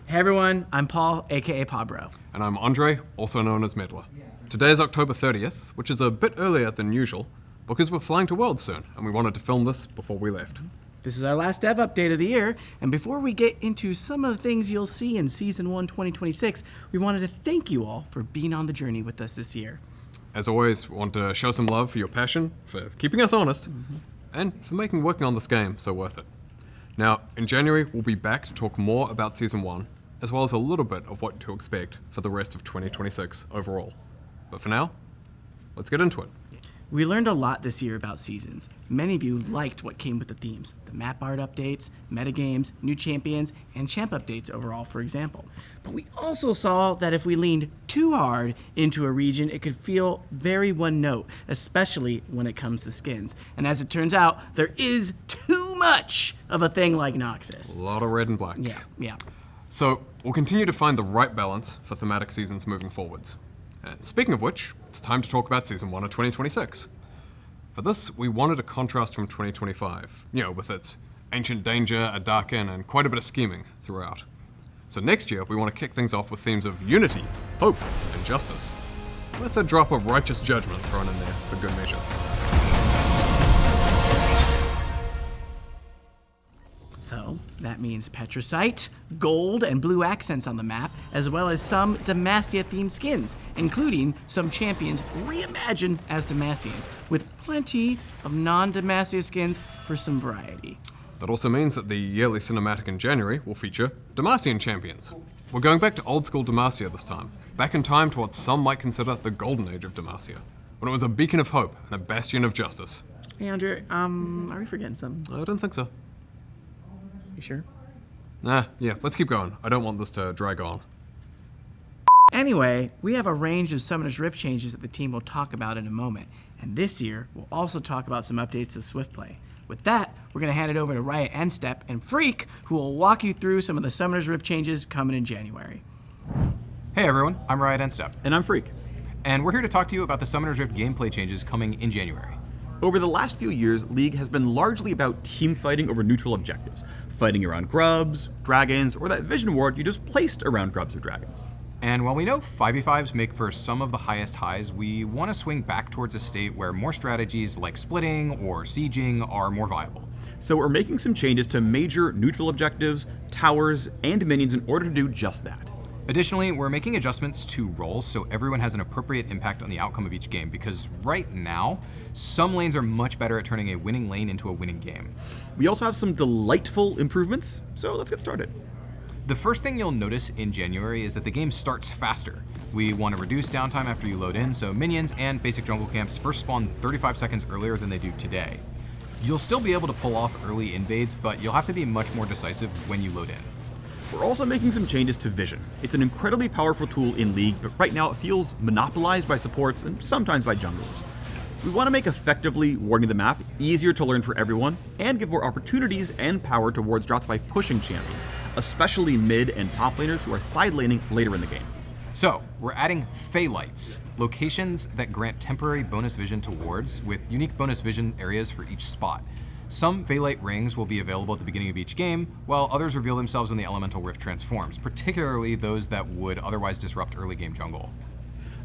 Hey everyone, I'm Paul, aka Pabro. And I'm Andre, also known as Meddler. Today is October 30th, which is a bit earlier than usual, because we're flying to Worlds soon, and we wanted to film this before we left. This is our last dev update of the year, and before we get into some of the things you'll see in Season 1 2026, we wanted to thank you all for being on the journey with us this year. As always, we want to show some love for your passion, for keeping us honest, and for making working on this game so worth it. Now, in January, we'll be back to talk more about Season 1, as well as a little bit of what to expect for the rest of 2026 overall. But for now, let's get into it. We learned a lot this year about seasons. Many of you liked what came with the themes, the map art updates, metagames, new champions, and champ updates overall, for example. But we also saw that if we leaned too hard into a region, it could feel very one-note, especially when it comes to skins. And as it turns out, there is too much of a thing like Noxus. A lot of red and black. Yeah. So, we'll continue to find the right balance for thematic seasons moving forwards. And speaking of which, it's time to talk about Season 1 of 2026. For this, we wanted a contrast from 2025, with its ancient danger, a dark inn, and quite a bit of scheming throughout. So next year, we want to kick things off with themes of unity, hope, and justice, with a drop of righteous judgment thrown in there for good measure. So that means Petricite, gold, and blue accents on the map, as well as some Demacia-themed skins, including some champions reimagined as Demacians, with plenty of non-Demacia skins for some variety. That also means that the yearly cinematic in January will feature Demacian champions. We're going back to old-school Demacia this time, back in time to what some might consider the golden age of Demacia, when it was a beacon of hope and a bastion of justice. Hey, Andre, are we forgetting something? I don't think so. You sure? Yeah, let's keep going. I don't want this to drag on. Anyway, we have a range of Summoner's Rift changes that the team will talk about in a moment. And this year, we'll also talk about some updates to Swift Play. With that, we're going to hand it over to Riot Endstep and Phreak, who will walk you through some of the Summoner's Rift changes coming in January. Hey everyone, I'm Riot Endstep. And I'm Phreak. And we're here to talk to you about the Summoner's Rift gameplay changes coming in January. Over the last few years, League has been largely about team fighting over neutral objectives, fighting around grubs, dragons, or that vision ward you just placed around grubs or dragons. And while we know 5v5s make for some of the highest highs, we want to swing back towards a state where more strategies like splitting or sieging are more viable. So we're making some changes to major neutral objectives, towers, and minions in order to do just that. Additionally, we're making adjustments to roles so everyone has an appropriate impact on the outcome of each game, because right now, some lanes are much better at turning a winning lane into a winning game. We also have some delightful improvements, so let's get started. The first thing you'll notice in January is that the game starts faster. We want to reduce downtime after you load in, so minions and basic jungle camps first spawn 35 seconds earlier than they do today. You'll still be able to pull off early invades, but you'll have to be much more decisive when you load in. We're also making some changes to vision. It's an incredibly powerful tool in League, but right now it feels monopolized by supports and sometimes by junglers. We want to make effectively warding the map easier to learn for everyone, and give more opportunities and power towards drops by pushing champions, especially mid and top laners who are side laning later in the game. So, we're adding Phalites, locations that grant temporary bonus vision to wards with unique bonus vision areas for each spot. Some Phalite rings will be available at the beginning of each game, while others reveal themselves when the Elemental Rift transforms, particularly those that would otherwise disrupt early game jungle.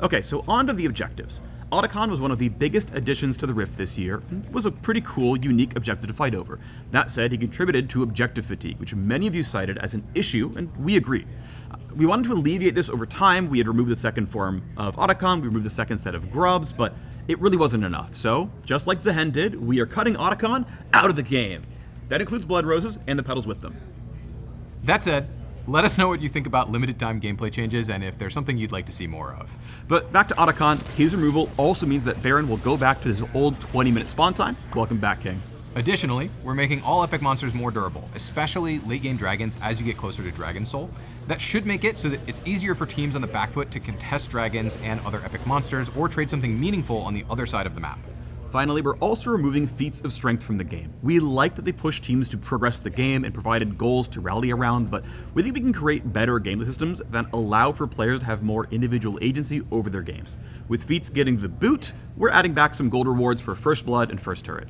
Okay, so on to the objectives. Otacon was one of the biggest additions to the Rift this year, and was a pretty cool, unique objective to fight over. That said, he contributed to objective fatigue, which many of you cited as an issue, and we agree. We wanted to alleviate this over time. We had removed the second form of Otacon, we removed the second set of grubs, but it really wasn't enough. So, just like Zehen did, we are cutting Otacon out of the game. That includes Blood Roses and the petals with them. That said, let us know what you think about limited time gameplay changes and if there's something you'd like to see more of. But back to Otacon, his removal also means that Baron will go back to his old 20-minute spawn time. Welcome back, King. Additionally, we're making all epic monsters more durable, especially late game dragons as you get closer to Dragon Soul. That should make it so that it's easier for teams on the back foot to contest dragons and other epic monsters, or trade something meaningful on the other side of the map. Finally, we're also removing feats of strength from the game. We like that they push teams to progress the game and provided goals to rally around, but we think we can create better gameplay systems that allow for players to have more individual agency over their games. With feats getting the boot, we're adding back some gold rewards for First Blood and First Turret.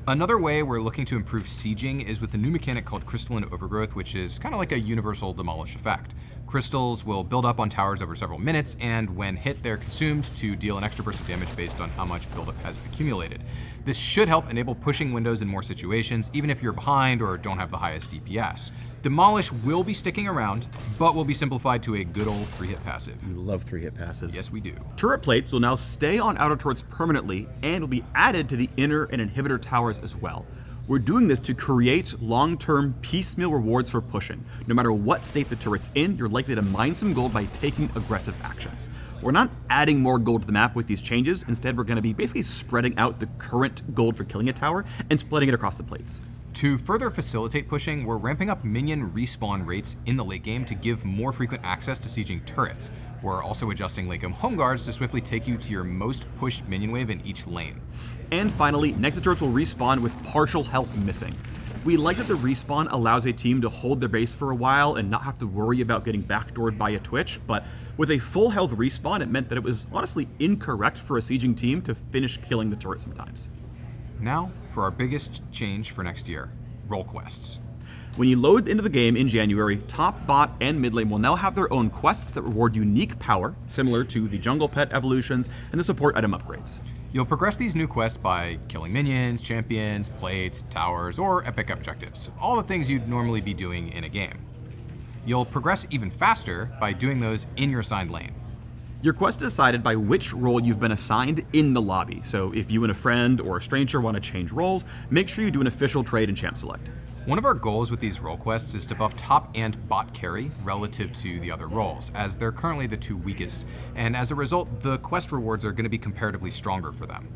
Another way we're looking to improve sieging is with a new mechanic called Crystalline Overgrowth, which is kind of like a universal demolish effect. Crystals will build up on towers over several minutes, and when hit, they're consumed to deal an extra burst of damage based on how much buildup has accumulated. This should help enable pushing windows in more situations, even if you're behind or don't have the highest DPS. Demolish will be sticking around, but will be simplified to a good old 3-hit passive. We love 3-hit passives. Yes, we do. Turret plates will now stay on outer turrets permanently and will be added to the inner and inhibitor towers as well. We're doing this to create long-term piecemeal rewards for pushing. No matter what state the turret's in, you're likely to mine some gold by taking aggressive actions. We're not adding more gold to the map with these changes. Instead, we're going to be basically spreading out the current gold for killing a tower and splitting it across the plates. To further facilitate pushing, we're ramping up minion respawn rates in the late game to give more frequent access to sieging turrets. We're also adjusting late game home guards to swiftly take you to your most pushed minion wave in each lane. And finally, Nexus turrets will respawn with partial health missing. We like that the respawn allows a team to hold their base for a while and not have to worry about getting backdoored by a Twitch, but with a full health respawn, it meant that it was honestly incorrect for a sieging team to finish killing the turret sometimes. Now, for our biggest change for next year, role quests. When you load into the game in January, top, bot, and mid lane will now have their own quests that reward unique power, similar to the jungle pet evolutions and the support item upgrades. You'll progress these new quests by killing minions, champions, plates, towers, or epic objectives, all the things you'd normally be doing in a game. You'll progress even faster by doing those in your assigned lane. Your quest is decided by which role you've been assigned in the lobby, so if you and a friend or a stranger want to change roles, make sure you do an official trade in Champ Select. One of our goals with these role quests is to buff top and bot carry relative to the other roles, as they're currently the two weakest, and as a result, the quest rewards are going to be comparatively stronger for them.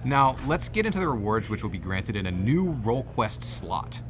Now, let's get into the rewards which will be granted in a new role quest slot.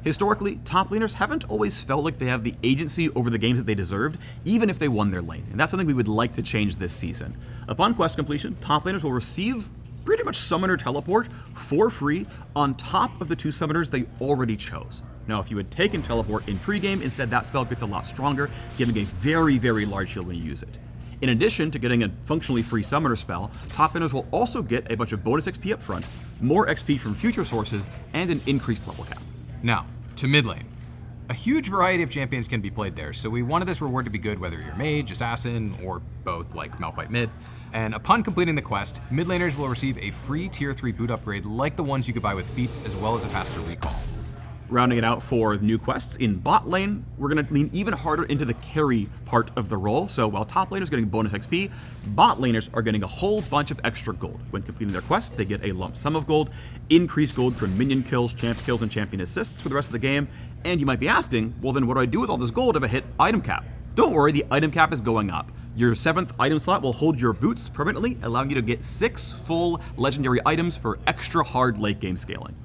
Historically, top laners haven't always felt like they have the agency over the games that they deserved, even if they won their lane, and that's something we would like to change this season. Upon quest completion, top laners will receive pretty much Summoner Teleport for free on top of the 2 summoners they already chose. Now, if you had taken Teleport in pregame, instead that spell gets a lot stronger, giving a very, very large shield when you use it. In addition to getting a functionally free summoner spell, top laners will also get a bunch of bonus XP up front, more XP from future sources, and an increased level cap. Now, to mid lane. A huge variety of champions can be played there, so we wanted this reward to be good whether you're mage, assassin, or both like Malphite mid. And upon completing the quest, mid laners will receive a free tier 3 boot upgrade like the ones you could buy with feats, as well as a faster recall. Rounding it out for new quests, in bot lane, we're going to lean even harder into the carry part of the role. So while top laners are getting bonus XP, bot laners are getting a whole bunch of extra gold. When completing their quest, they get a lump sum of gold, increased gold from minion kills, champ kills, and champion assists for the rest of the game. And you might be asking, well then what do I do with all this gold if I hit item cap? Don't worry, the item cap is going up. Your 7th item slot will hold your boots permanently, allowing you to get 6 full legendary items for extra hard late game scaling.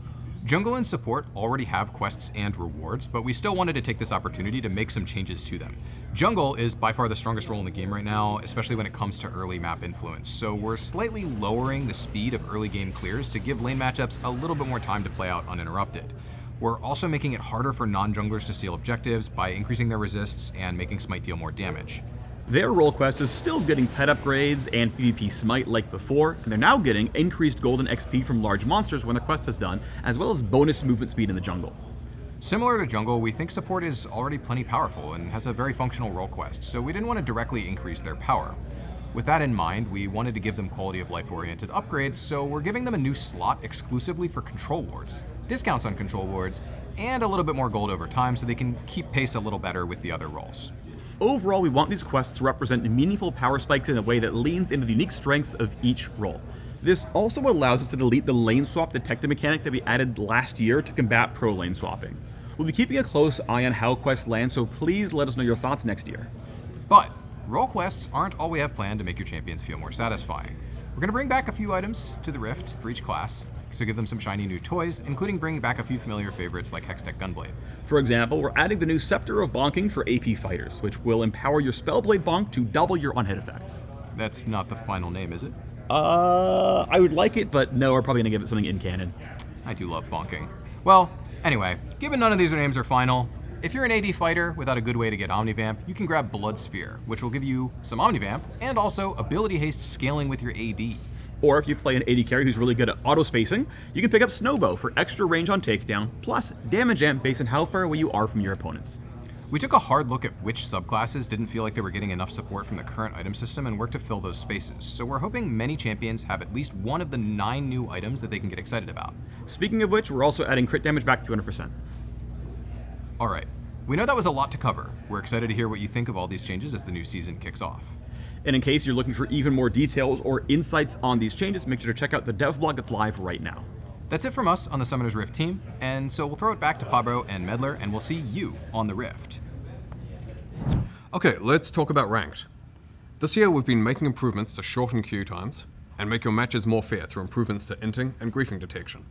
Jungle and support already have quests and rewards, but we still wanted to take this opportunity to make some changes to them. Jungle is by far the strongest role in the game right now, especially when it comes to early map influence, so we're slightly lowering the speed of early game clears to give lane matchups a little bit more time to play out uninterrupted. We're also making it harder for non-junglers to steal objectives by increasing their resists and making Smite deal more damage. Their role quest is still getting pet upgrades and PvP Smite like before, and they're now getting increased golden XP from large monsters when the quest is done, as well as bonus movement speed in the jungle. Similar to jungle, we think support is already plenty powerful and has a very functional role quest, so we didn't want to directly increase their power. With that in mind, we wanted to give them quality of life oriented upgrades, so we're giving them a new slot exclusively for control wards, discounts on control wards, and a little bit more gold over time so they can keep pace a little better with the other roles. Overall, we want these quests to represent meaningful power spikes in a way that leans into the unique strengths of each role. This also allows us to delete the lane swap detective mechanic that we added last year to combat pro lane swapping. We'll be keeping a close eye on how quests land, so please let us know your thoughts next year. But role quests aren't all we have planned to make your champions feel more satisfying. We're going to bring back a few items to the Rift for each class, so give them some shiny new toys, including bringing back a few familiar favorites like Hextech Gunblade. For example, we're adding the new Scepter of Bonking for AP fighters, which will empower your Spellblade Bonk to double your on-hit effects. That's not the final name, is it? I would like it, but no, we're probably going to give it something in canon. I do love bonking. Well, anyway, given none of these names are final, if you're an AD fighter without a good way to get Omnivamp, you can grab Blood Sphere, which will give you some Omnivamp and also ability haste scaling with your AD. Or if you play an AD carry who's really good at auto-spacing, you can pick up Snowbow for extra range on takedown, plus damage amp based on how far away you are from your opponents. We took a hard look at which subclasses didn't feel like they were getting enough support from the current item system and worked to fill those spaces. So we're hoping many champions have at least one of the 9 new items that they can get excited about. Speaking of which, we're also adding crit damage back 200%. All right, we know that was a lot to cover. We're excited to hear what you think of all these changes as the new season kicks off. And in case you're looking for even more details or insights on these changes, make sure to check out the dev blog that's live right now. That's it from us on the Summoners Rift team, and so we'll throw it back to Pabro and Meddler, and we'll see you on the Rift. Okay, let's talk about ranked. This year we've been making improvements to shorten queue times and make your matches more fair through improvements to inting and griefing detection.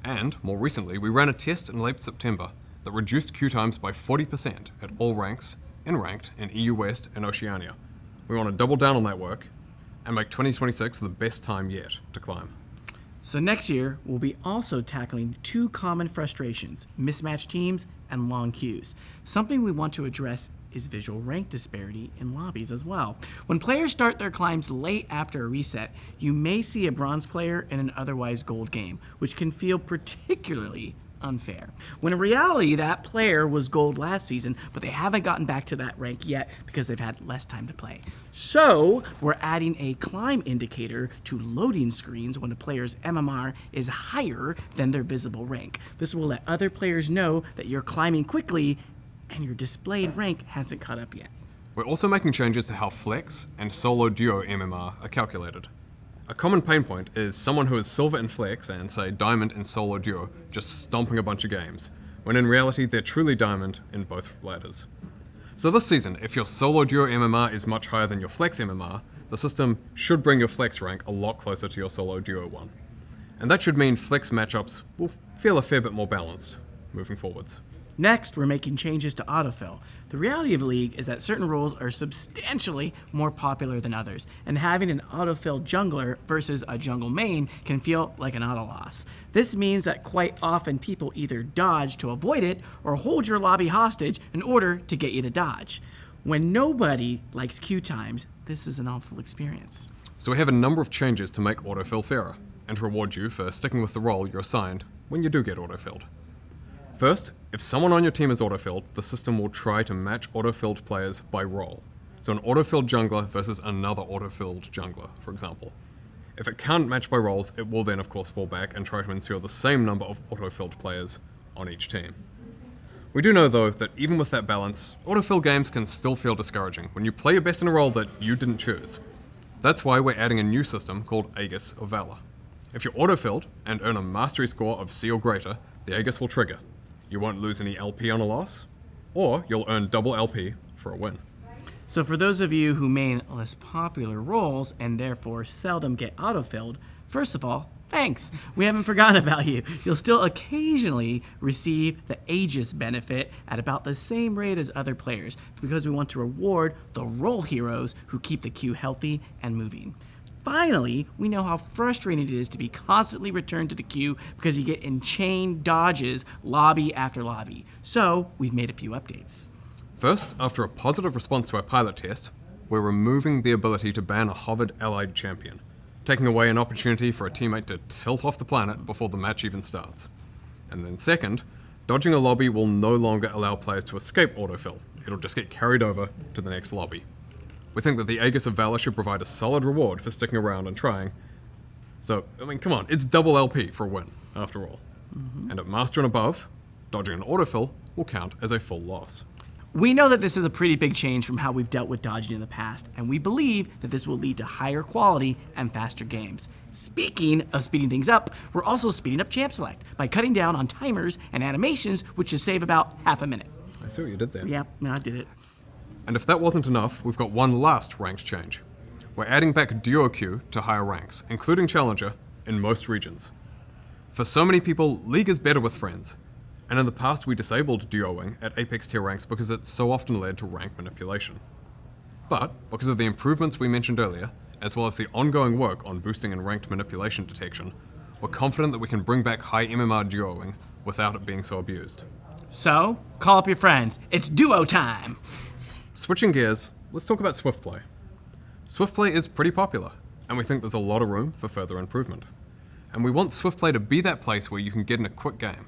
And, more recently, we ran a test in late September that reduced queue times by 40% at all ranks in ranked in EU West and Oceania. We want to double down on that work and make 2026 the best time yet to climb. So next year, we'll be also tackling 2 common frustrations, mismatched teams and long queues. Something we want to address is visual rank disparity in lobbies as well. When players start their climbs late after a reset, you may see a bronze player in an otherwise gold game, which can feel particularly unfair. When in reality, that player was gold last season, but they haven't gotten back to that rank yet because they've had less time to play. So we're adding a climb indicator to loading screens when a player's MMR is higher than their visible rank. This will let other players know that you're climbing quickly and your displayed rank hasn't caught up yet. We're also making changes to how flex and solo duo MMR are calculated. A common pain point is someone who is silver in flex and, say, diamond in solo duo just stomping a bunch of games, when in reality they're truly diamond in both ladders. So this season, if your solo duo MMR is much higher than your flex MMR, the system should bring your flex rank a lot closer to your solo duo one. And that should mean flex matchups will feel a fair bit more balanced moving forwards. Next, we're making changes to autofill. The reality of League is that certain roles are substantially more popular than others, and having an autofill jungler versus a jungle main can feel like an auto loss. This means that quite often people either dodge to avoid it or hold your lobby hostage in order to get you to dodge. When nobody likes queue times, this is an awful experience. So we have a number of changes to make autofill fairer, and to reward you for sticking with the role you're assigned when you do get autofilled. First, if someone on your team is autofilled, the system will try to match autofilled players by role. So an autofilled jungler versus another autofilled jungler, for example. If it can't match by roles, it will then of course fall back and try to ensure the same number of autofilled players on each team. We do know though that even with that balance, autofill games can still feel discouraging when you play your best in a role that you didn't choose. That's why we're adding a new system called Aegis of Valor. If you're autofilled and earn a mastery score of C or greater, the Aegis will trigger. You won't lose any LP on a loss, or you'll earn double LP for a win. So for those of you who main less popular roles and therefore seldom get autofilled, first of all, thanks. We haven't forgotten about you. You'll still occasionally receive the Aegis benefit at about the same rate as other players because we want to reward the role heroes who keep the queue healthy and moving. Finally, we know how frustrating it is to be constantly returned to the queue because you get enchained dodges lobby after lobby. So we've made a few updates. First, after a positive response to our pilot test, we're removing the ability to ban a hovered allied champion, taking away an opportunity for a teammate to tilt off the planet before the match even starts. And then second, dodging a lobby will no longer allow players to escape autofill. It'll just get carried over to the next lobby. We think that the Aegis of Valor should provide a solid reward for sticking around and trying. So, I mean, come on, it's double LP for a win, after all. And at Master and above, dodging an autofill will count as a full loss. We know that this is a pretty big change from how we've dealt with dodging in the past, and we believe that this will lead to higher quality and faster games. Speaking of speeding things up, we're also speeding up Champ Select by cutting down on timers and animations, which should save about half a minute. I see what you did there. Yeah, I did it. And if that wasn't enough, we've got one last ranked change. We're adding back duo queue to higher ranks, including Challenger, in most regions. For so many people, League is better with friends, and in the past we disabled duoing at Apex tier ranks because it so often led to rank manipulation. But, because of the improvements we mentioned earlier, as well as the ongoing work on boosting and ranked manipulation detection, we're confident that we can bring back high MMR duoing without it being so abused. So, call up your friends. It's duo time! Switching gears, let's talk about Swift Play. Swift Play is pretty popular, and we think there's a lot of room for further improvement. And we want Swift Play to be that place where you can get in a quick game,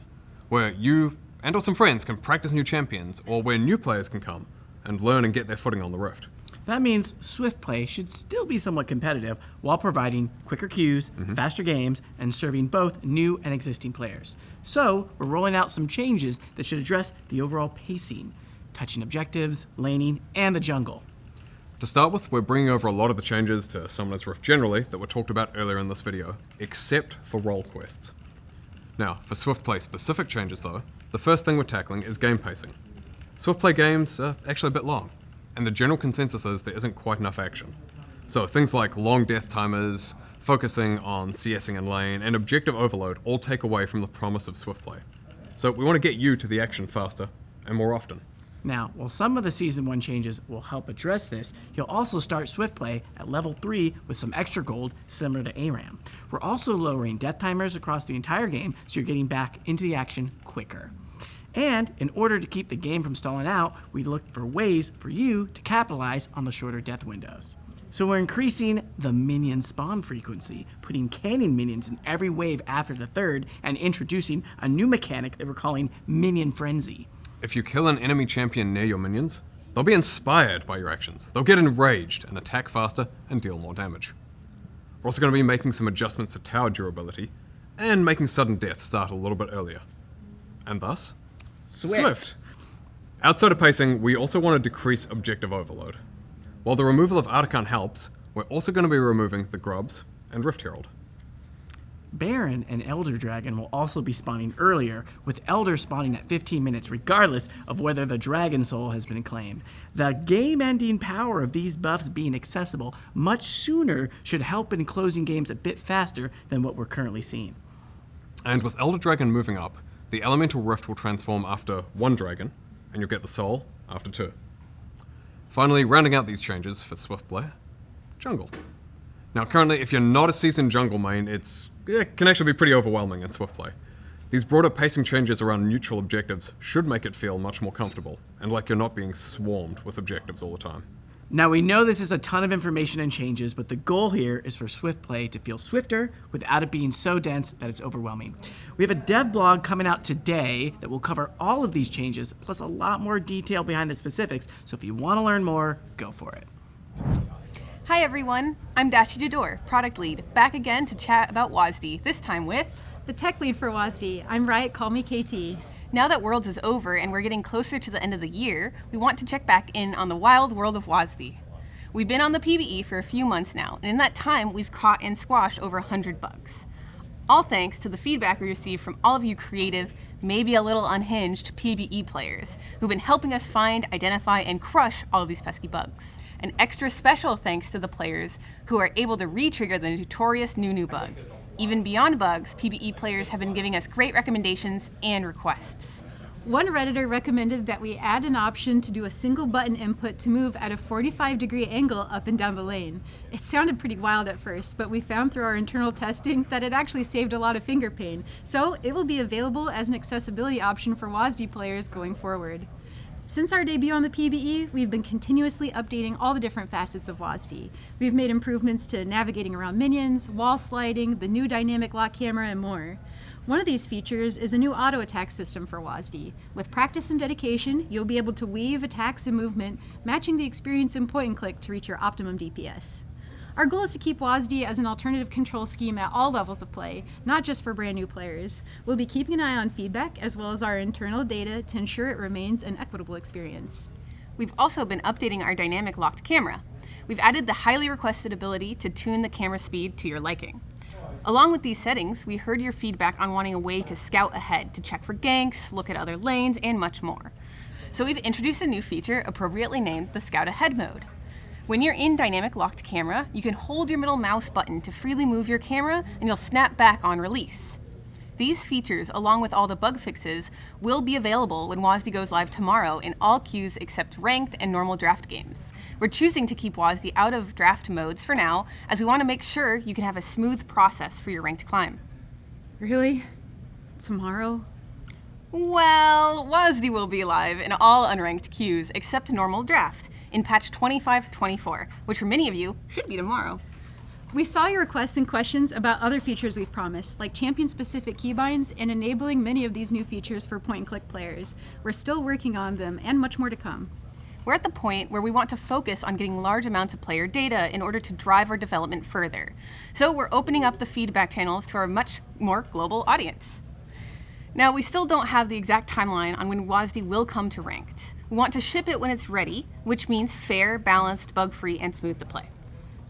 where you and or some friends can practice new champions, or where new players can come and learn and get their footing on the Rift. That means Swift Play should still be somewhat competitive while providing quicker queues, faster games, and serving both new and existing players. So, we're rolling out some changes that should address the overall pacing, touching objectives, laning, and the jungle. To start with, we're bringing over a lot of the changes to Summoner's Rift generally that were talked about earlier in this video, except for role quests. Now, for Swift Play specific changes though, the first thing we're tackling is game pacing. Swift Play games are actually a bit long, and the general consensus is there isn't quite enough action. So things like long death timers, focusing on CSing and lane, and objective overload all take away from the promise of Swift Play. So we want to get you to the action faster and more often. Now, while some of the Season 1 changes will help address this, you'll also start Swift Play at level 3 with some extra gold similar to ARAM. We're also lowering death timers across the entire game so you're getting back into the action quicker. And in order to keep the game from stalling out, we look for ways for you to capitalize on the shorter death windows. So we're increasing the minion spawn frequency, putting cannon minions in every wave after the third, and introducing a new mechanic that we're calling Minion Frenzy. If you kill an enemy champion near your minions, they'll be inspired by your actions. They'll get enraged and attack faster and deal more damage. We're also going to be making some adjustments to tower durability and making sudden death start a little bit earlier. And thus, Swift. Outside of pacing, we also want to decrease objective overload. While the removal of Artican helps, we're also going to be removing the Grubs and Rift Herald. Baron and Elder Dragon will also be spawning earlier, with Elder spawning at 15 minutes regardless of whether the Dragon Soul has been claimed. The game-ending power of these buffs being accessible much sooner should help in closing games a bit faster than what we're currently seeing. And with Elder Dragon moving up, the Elemental Rift will transform after 1 dragon, and you'll get the Soul after 2. Finally, rounding out these changes for Swift Play, Jungle. Now currently, if you're not a seasoned jungle main, it can actually be pretty overwhelming in Swift Play. These broader pacing changes around neutral objectives should make it feel much more comfortable, and like you're not being swarmed with objectives all the time. Now we know this is a ton of information and changes, but the goal here is for Swift Play to feel swifter without it being so dense that it's overwhelming. We have a dev blog coming out today that will cover all of these changes, plus a lot more detail behind the specifics, so if you want to learn more, go for it. Hi everyone, I'm Dashijador, product lead, back again to chat about WASD, this time with the tech lead for WASD. I'm Riot CallMeKT. Now that Worlds is over and we're getting closer to the end of the year, we want to check back in on the wild world of WASD. We've been on the PBE for a few months now, and in that time we've caught and squashed over 100 bugs. All thanks to the feedback we received from all of you creative, maybe a little unhinged PBE players who've been helping us find, identify, and crush all of these pesky bugs. An extra special thanks to the players who are able to re-trigger the notorious new bug. Even beyond bugs, PBE players have been giving us great recommendations and requests. One Redditor recommended that we add an option to do a single button input to move at a 45-degree angle up and down the lane. It sounded pretty wild at first, but we found through our internal testing that it actually saved a lot of finger pain. So it will be available as an accessibility option for WASD players going forward. Since our debut on the PBE, we've been continuously updating all the different facets of WASD. We've made improvements to navigating around minions, wall sliding, the new dynamic lock camera, and more. One of these features is a new auto attack system for WASD. With practice and dedication, you'll be able to weave attacks and movement, matching the experience in point and click to reach your optimum DPS. Our goal is to keep WASD as an alternative control scheme at all levels of play, not just for brand new players. We'll be keeping an eye on feedback as well as our internal data to ensure it remains an equitable experience. We've also been updating our dynamic locked camera. We've added the highly requested ability to tune the camera speed to your liking. Along with these settings, we heard your feedback on wanting a way to scout ahead, to check for ganks, look at other lanes, and much more. So we've introduced a new feature appropriately named the Scout Ahead mode. When you're in dynamic locked camera, you can hold your middle mouse button to freely move your camera and you'll snap back on release. These features, along with all the bug fixes, will be available when WASD goes live tomorrow in all queues except ranked and normal draft games. We're choosing to keep WASD out of draft modes for now, as we want to make sure you can have a smooth process for your ranked climb. Really? Tomorrow? Well, WASD will be live in all unranked queues except normal draft in patch 2524, which for many of you should be tomorrow. We saw your requests and questions about other features we've promised, like champion-specific keybinds and enabling many of these new features for point-and-click players. We're still working on them, and much more to come. We're at the point where we want to focus on getting large amounts of player data in order to drive our development further. So we're opening up the feedback channels to our much more global audience. Now, we still don't have the exact timeline on when WASD will come to Ranked. We want to ship it when it's ready, which means fair, balanced, bug-free, and smooth to play.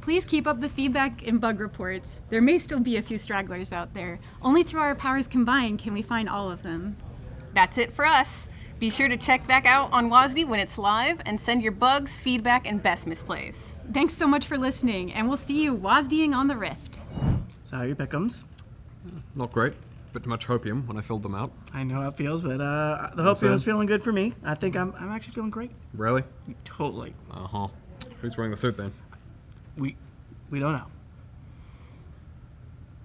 Please keep up the feedback and bug reports. There may still be a few stragglers out there. Only through our powers combined can we find all of them. That's it for us. Be sure to check back out on WASD when it's live and send your bugs, feedback, and best misplays. Thanks so much for listening, and we'll see you WASDing on the Rift. So how are your pickums? Not great. Bit too much hopium when I filled them out. I know how it feels, but the hopium's feeling good for me. I think I'm actually feeling great. Really? Totally. Uh-huh. Who's wearing the suit then? We don't know.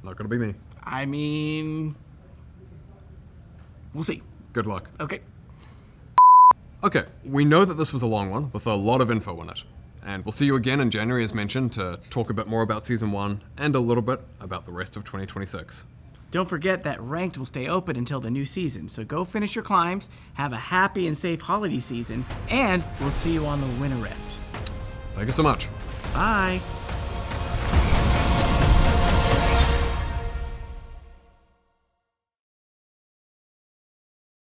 Not gonna be me. I mean, we'll see. Good luck. Okay. Okay, we know that this was a long one with a lot of info in it. And we'll see you again in January as mentioned to talk a bit more about Season 1 and a little bit about the rest of 2026. Don't forget that Ranked will stay open until the new season, so go finish your climbs, have a happy and safe holiday season, and we'll see you on the Winter Rift. Thank you so much. Bye.